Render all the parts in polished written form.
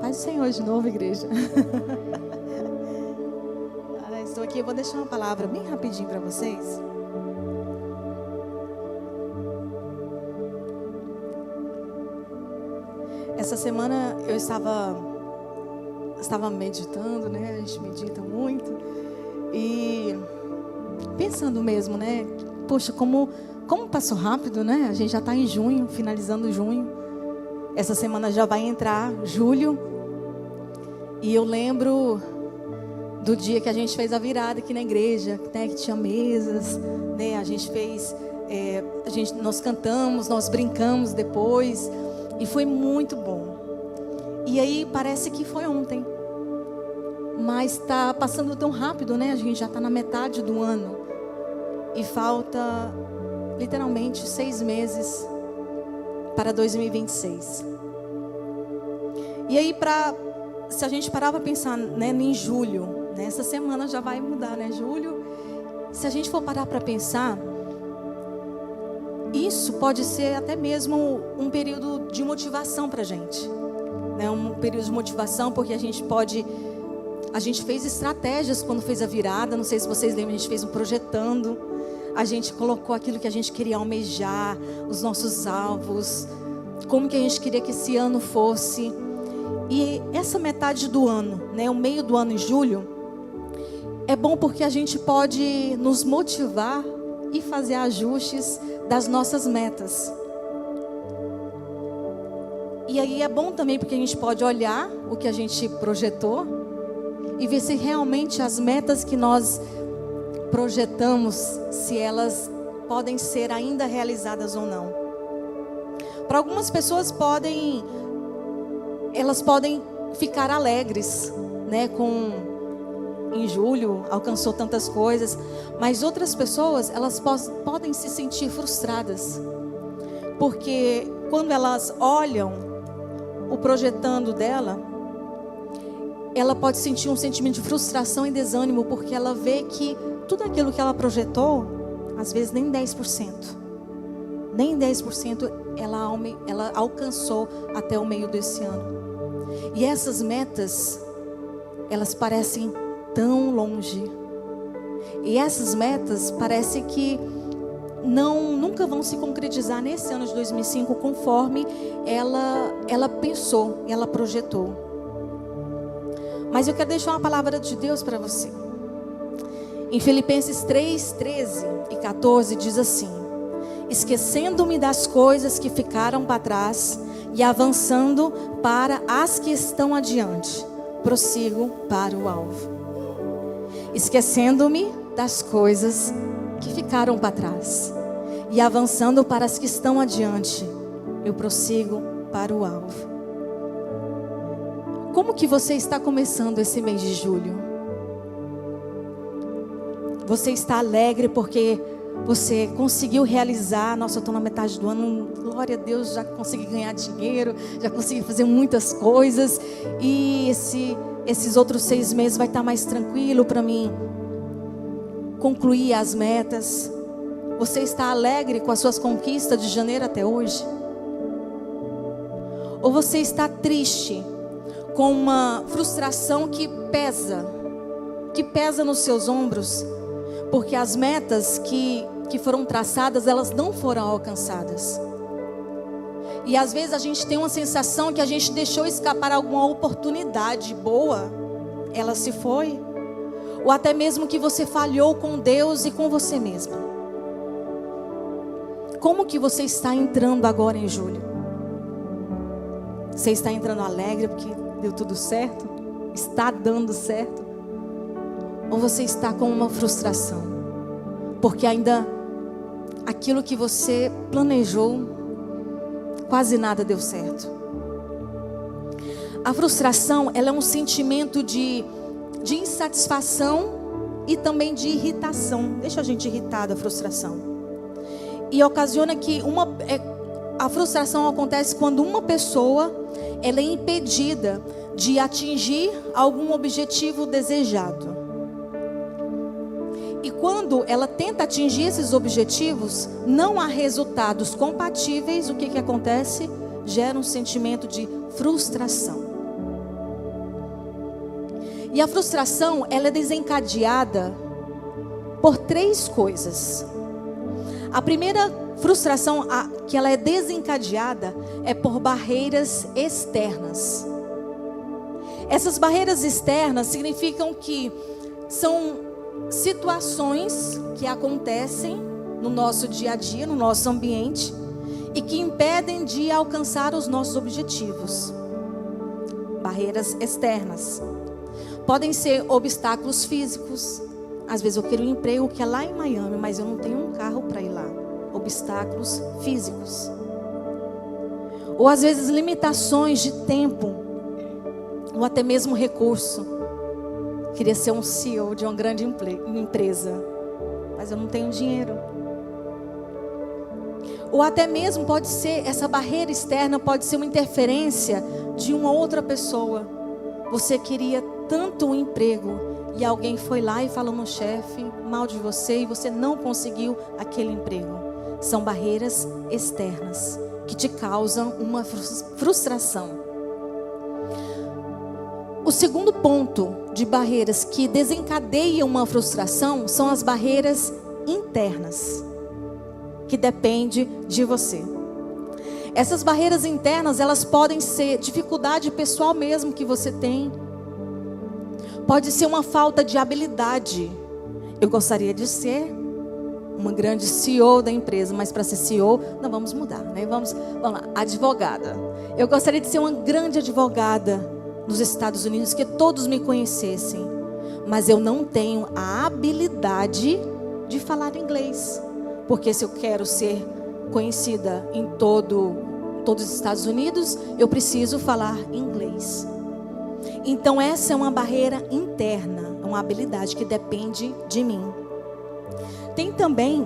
Paz do Senhor de novo, igreja. Estou aqui, eu vou deixar uma palavra bem rapidinho para vocês. Essa semana eu estava meditando, né? A gente medita muito. E pensando mesmo, né? Poxa, como passou rápido, né? A gente já está em junho, finalizando junho. Essa semana já vai entrar julho. E eu lembro do dia que a gente fez a virada aqui na igreja, né? Que tinha mesas, né? A gente fez, nós cantamos, nós brincamos depois. E foi muito bom. E aí parece que foi ontem. Mas está passando tão rápido, né? A gente já está na metade do ano. E falta literalmente 6 meses para 2026. E aí, se a gente parar para pensar, né, em julho, né, essa semana já vai mudar, né? Julho. Se a gente for parar para pensar, isso pode ser até mesmo um período de motivação para a gente, né? Um período de motivação, porque a gente fez estratégias quando fez a virada. Não sei se vocês lembram, a gente fez um projetando. A gente colocou aquilo que a gente queria almejar, os nossos alvos, como que a gente queria que esse ano fosse. E essa metade do ano, né, o meio do ano em julho, é bom porque a gente pode nos motivar e fazer ajustes das nossas metas. E aí é bom também porque a gente pode olhar o que a gente projetou e ver se realmente as metas que nós projetamos, se elas podem ser ainda realizadas ou não. Para algumas pessoas elas podem ficar alegres, né, em julho alcançou tantas coisas, mas outras pessoas, elas podem se sentir frustradas, porque quando elas olham o projetando dela, ela pode sentir um sentimento de frustração e desânimo, porque ela vê que tudo aquilo que ela projetou, às vezes nem 10% ela alcançou até o meio desse ano. E essas metas, elas parecem tão longe. E essas metas parece que nunca vão se concretizar nesse ano de 2005 conforme ela pensou, ela projetou. Mas eu quero deixar uma palavra de Deus para você. Em Filipenses 3, 13 e 14 diz assim: esquecendo-me das coisas que ficaram para trás e avançando para as que estão adiante, prossigo para o alvo. Esquecendo-me das coisas que ficaram para trás e avançando para as que estão adiante, eu prossigo para o alvo. Como que você está começando esse mês de julho? Você está alegre porque você conseguiu realizar? Nossa, eu estou na metade do ano, glória a Deus, já consegui ganhar dinheiro, já consegui fazer muitas coisas. E esses outros 6 meses vai estar mais tranquilo para mim concluir as metas. Você está alegre com as suas conquistas de janeiro até hoje? Ou você está triste com uma frustração que pesa nos seus ombros, porque as metas que foram traçadas, elas não foram alcançadas? E às vezes a gente tem uma sensação que a gente deixou escapar alguma oportunidade boa, ela se foi, ou até mesmo que você falhou com Deus e com você mesma. Como que você está entrando agora em julho? Você está entrando alegre porque deu tudo certo? Está dando certo? Ou você está com uma frustração? Porque ainda aquilo que você planejou, quase nada deu certo. A frustração, ela é um sentimento de insatisfação e também de irritação. Deixa a gente irritada, a frustração. E ocasiona que a frustração acontece quando uma pessoa ela é impedida de atingir algum objetivo desejado. E quando ela tenta atingir esses objetivos, não há resultados compatíveis. O que acontece? Gera um sentimento de frustração. E a frustração, ela é desencadeada por 3 coisas. A primeira frustração que ela é desencadeada é por barreiras externas. Essas barreiras externas significam que são situações que acontecem no nosso dia a dia, no nosso ambiente, e que impedem de alcançar os nossos objetivos. Barreiras externas. Podem ser obstáculos físicos. Às vezes eu quero um emprego que é lá em Miami, mas eu não tenho um carro para ir lá. Obstáculos físicos. Ou às vezes limitações de tempo, ou até mesmo recurso. Queria ser um CEO de uma grande empresa, mas eu não tenho dinheiro. Ou até mesmo pode ser, essa barreira externa pode ser uma interferência de uma outra pessoa. Você queria tanto um emprego e alguém foi lá e falou no chefe mal de você e você não conseguiu aquele emprego. São barreiras externas que te causam uma frustração. O segundo ponto de barreiras que desencadeiam uma frustração são as barreiras internas, que depende de você. Essas barreiras internas, elas podem ser dificuldade pessoal mesmo que você tem. Pode ser uma falta de habilidade. Eu gostaria de ser uma grande CEO da empresa, mas para ser CEO, não, vamos mudar, né? Vamos lá, advogada. Eu gostaria de ser uma grande advogada nos Estados Unidos, que todos me conhecessem. Mas eu não tenho a habilidade de falar inglês. Porque se eu quero ser conhecida em todos os Estados Unidos, eu preciso falar inglês. Então essa é uma barreira interna, uma habilidade que depende de mim. Tem também,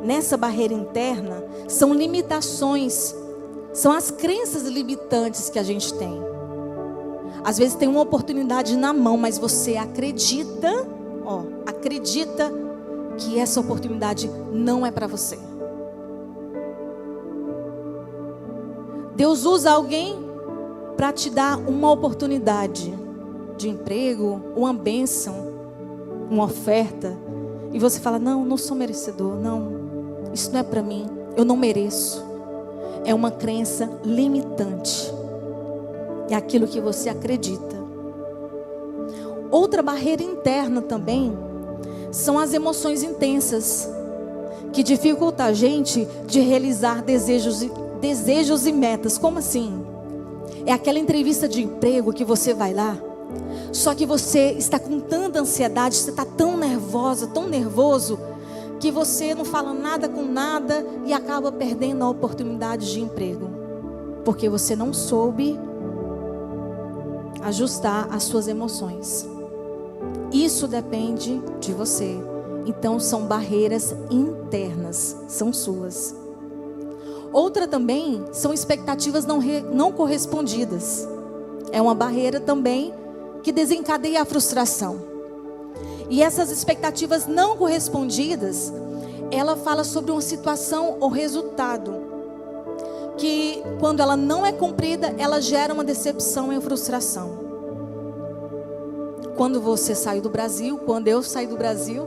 nessa barreira interna, são limitações, são as crenças limitantes que a gente tem. Às vezes tem uma oportunidade na mão, mas você acredita que essa oportunidade não é para você. Deus usa alguém para te dar uma oportunidade de emprego, uma bênção, uma oferta. E você fala, não sou merecedor, não, isso não é para mim, eu não mereço. É uma crença limitante. É aquilo que você acredita. Outra barreira interna também são as emoções intensas, que dificultam a gente de realizar desejos e metas. Como assim? É aquela entrevista de emprego que você vai lá, só que você está com tanta ansiedade, você está tão nervosa, tão nervoso, que você não fala nada com nada e acaba perdendo a oportunidade de emprego, porque você não soube ajustar as suas emoções. Isso depende de você. Então são barreiras internas, são suas. Outra também são expectativas não correspondidas. É uma barreira também que desencadeia a frustração. E essas expectativas não correspondidas, ela fala sobre uma situação ou resultado que, quando ela não é cumprida, ela gera uma decepção e frustração. Quando você saiu do Brasil, quando eu saí do Brasil,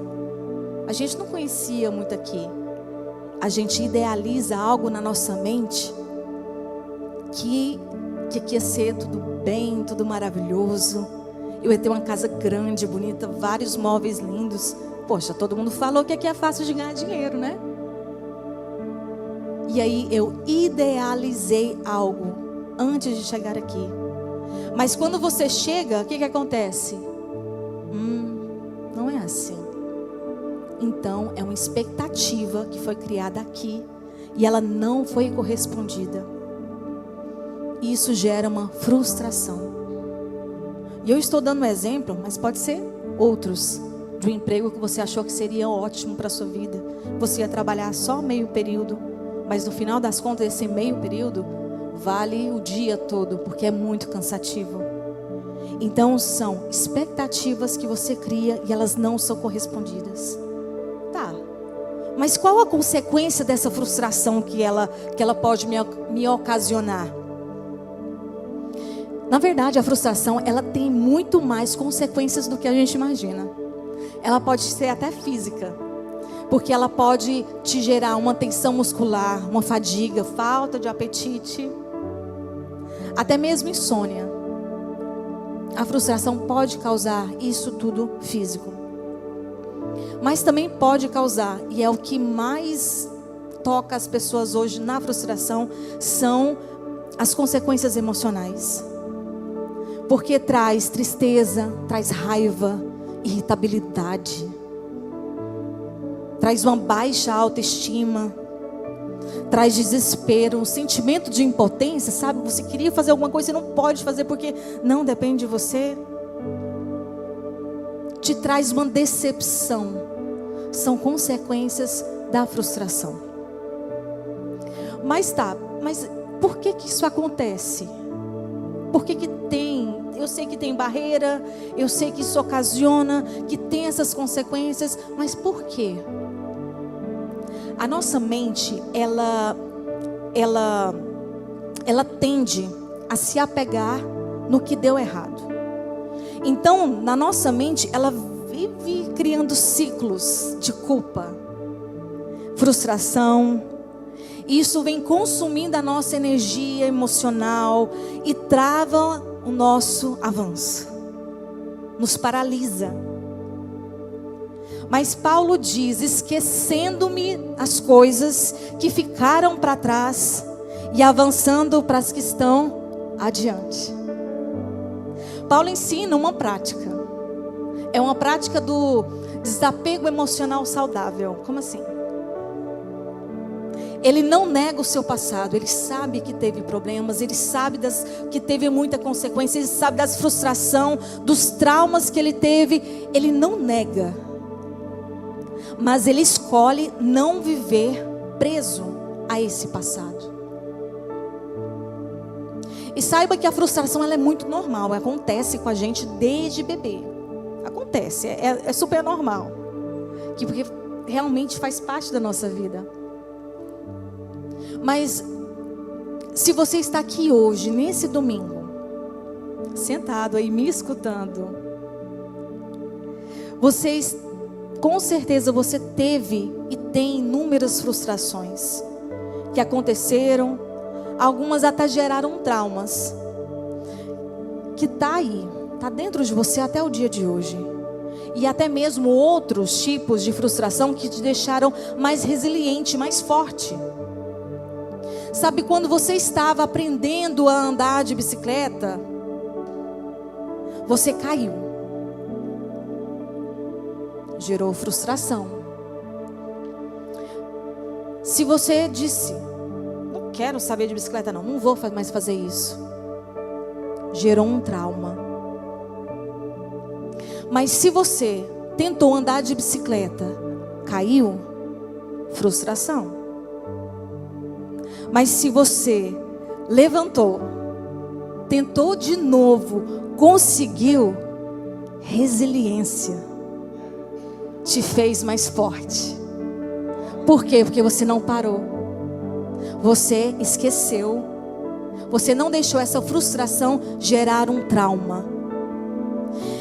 a gente não conhecia muito aqui. A gente idealiza algo na nossa mente que ia ser tudo bem, tudo maravilhoso. Eu ia ter uma casa grande, bonita, vários móveis lindos. Poxa, todo mundo falou que aqui é fácil de ganhar dinheiro, né? E aí eu idealizei algo antes de chegar aqui. Mas quando você chega, o que acontece? Não é assim. Então é uma expectativa que foi criada aqui e ela não foi correspondida. Isso gera uma frustração. E eu estou dando um exemplo, mas pode ser outros, de um emprego que você achou que seria ótimo para a sua vida. Você ia trabalhar só meio período, mas no final das contas esse meio período vale o dia todo, porque é muito cansativo. Então são expectativas que você cria e elas não são correspondidas. Tá, mas qual a consequência dessa frustração que ela pode me ocasionar? Na verdade, a frustração, ela tem muito mais consequências do que a gente imagina. Ela pode ser até física, porque ela pode te gerar uma tensão muscular, uma fadiga, falta de apetite, até mesmo insônia. A frustração pode causar isso tudo físico. Mas também pode causar, e é o que mais toca as pessoas hoje na frustração, são as consequências emocionais. Porque traz tristeza, traz raiva, irritabilidade, traz uma baixa autoestima, traz desespero, um sentimento de impotência, sabe? Você queria fazer alguma coisa e não pode fazer porque não depende de você. Te traz uma decepção. São consequências da frustração. Mas por que isso acontece? Por que tem? Eu sei que tem barreira, eu sei que isso ocasiona, que tem essas consequências, mas por quê? A nossa mente, ela tende a se apegar no que deu errado. Então, na nossa mente, ela vive criando ciclos de culpa, frustração. Isso vem consumindo a nossa energia emocional e trava o nosso avanço, nos paralisa. Mas Paulo diz: esquecendo-me as coisas que ficaram para trás e avançando para as que estão adiante. Paulo ensina uma prática. É uma prática do desapego emocional saudável. Como assim? Ele não nega o seu passado, ele sabe que teve problemas, ele sabe que teve muita consequência, ele sabe das frustrações, dos traumas que ele teve, ele não nega. Mas ele escolhe não viver preso a esse passado. E saiba que a frustração ela é muito normal, acontece com a gente desde bebê. Acontece, é super normal. Porque realmente faz parte da nossa vida. Mas se você está aqui hoje, nesse domingo, sentado aí me escutando, com certeza você teve e tem inúmeras frustrações que aconteceram, algumas até geraram traumas, que está aí, está dentro de você até o dia de hoje. E até mesmo outros tipos de frustração que te deixaram mais resiliente, mais forte. Sabe quando você estava aprendendo a andar de bicicleta, você caiu. Gerou frustração. Se você disse: não quero saber de bicicleta não vou mais fazer isso, gerou um trauma. Mas se você tentou andar de bicicleta, caiu, frustração. Mas se você levantou, tentou de novo, conseguiu, resiliência, te fez mais forte. Por quê? Porque você não parou. Você esqueceu. Você não deixou essa frustração gerar um trauma.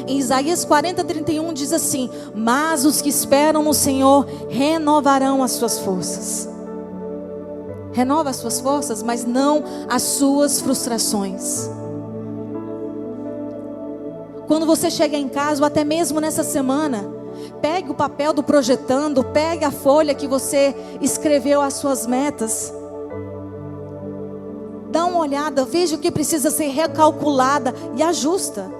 Em Isaías 40:31 diz assim: mas os que esperam no Senhor renovarão as suas forças. Renova as suas forças, mas não as suas frustrações. Quando você chega em casa, ou até mesmo nessa semana, pegue o papel do projetando, pegue a folha que você escreveu as suas metas. Dá uma olhada, veja o que precisa ser recalculada e ajusta.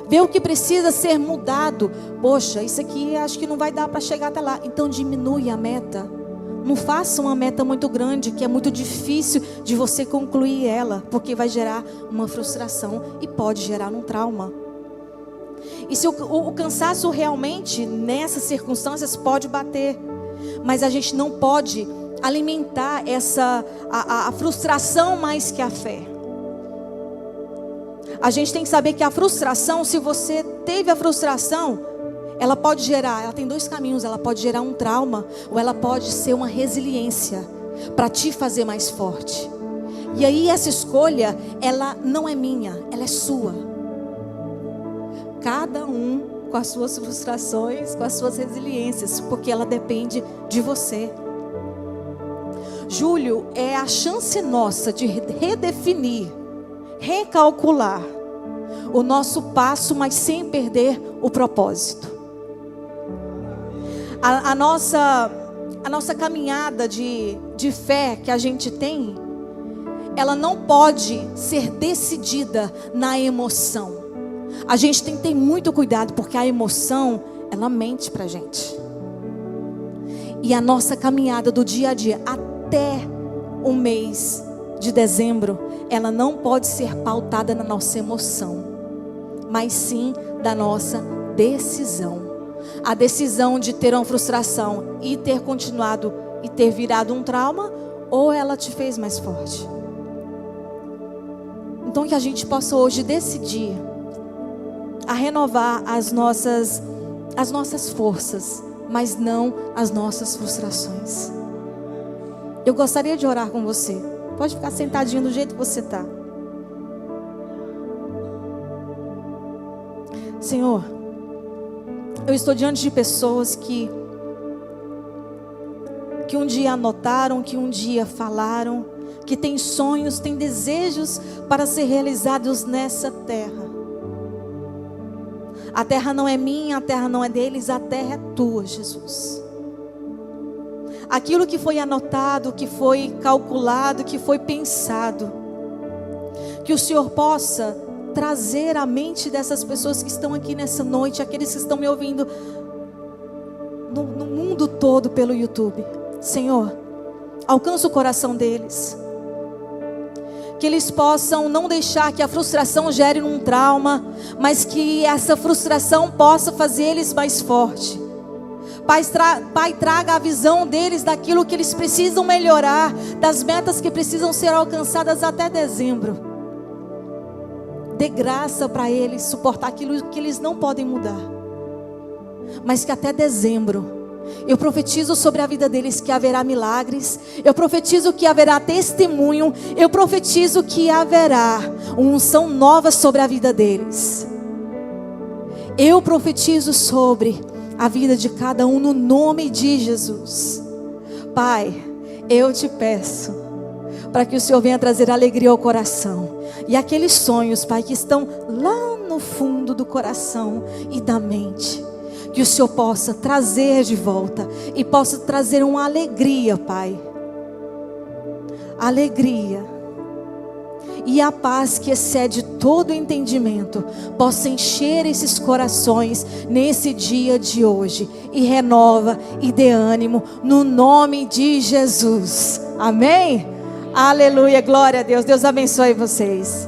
Vê o que precisa ser mudado. Poxa, isso aqui acho que não vai dar para chegar até lá. Então diminui a meta. Não faça uma meta muito grande, que é muito difícil de você concluir ela, porque vai gerar uma frustração e pode gerar um trauma. E se o cansaço realmente, nessas circunstâncias, pode bater. Mas a gente não pode alimentar a frustração mais que a fé. A gente tem que saber que a frustração, se você teve a frustração, ela tem dois caminhos. Ela pode gerar um trauma, ou ela pode ser uma resiliência para te fazer mais forte. E aí essa escolha, ela não é minha, ela é sua. Cada um com as suas frustrações, com as suas resiliências, porque ela depende de você. Julho é a chance nossa de redefinir, recalcular o nosso passo, mas sem perder o propósito. A nossa caminhada de fé que a gente tem, ela não pode ser decidida na emoção. A gente tem que ter muito cuidado, porque a emoção, ela mente pra gente. E a nossa caminhada do dia a dia, até o mês de dezembro, ela não pode ser pautada na nossa emoção, mas sim da nossa decisão. A decisão de ter uma frustração e ter continuado e ter virado um trauma, ou ela te fez mais forte. Então que a gente possa hoje decidir a renovar as nossas forças, mas não as nossas frustrações. Eu gostaria de orar com você. Pode ficar sentadinho do jeito que você está. Senhor, eu estou diante de pessoas que um dia anotaram, que um dia falaram, que têm sonhos, têm desejos para ser realizados nessa terra. A terra não é minha, a terra não é deles, a terra é tua, Jesus. Aquilo que foi anotado, que foi calculado, que foi pensado, que o Senhor possa trazer à mente dessas pessoas que estão aqui nessa noite, aqueles que estão me ouvindo no mundo todo pelo YouTube. Senhor, alcança o coração deles, que eles possam não deixar que a frustração gere um trauma, mas que essa frustração possa fazer eles mais fortes. Pai, traga a visão deles daquilo que eles precisam melhorar, das metas que precisam ser alcançadas até dezembro. Dê graça para eles suportar aquilo que eles não podem mudar, mas que até dezembro, eu profetizo sobre a vida deles que haverá milagres. Eu profetizo que haverá testemunho. Eu profetizo que haverá uma unção nova sobre a vida deles. Eu profetizo sobre a vida de cada um no nome de Jesus. Pai, eu te peço para que o Senhor venha trazer alegria ao coração. E aqueles sonhos, Pai, que estão lá no fundo do coração e da mente, que o Senhor possa trazer de volta e possa trazer uma alegria, Pai. Alegria. E a paz que excede todo entendimento possa encher esses corações nesse dia de hoje. E renova e dê ânimo no nome de Jesus. Amém? Aleluia, glória a Deus. Deus abençoe vocês.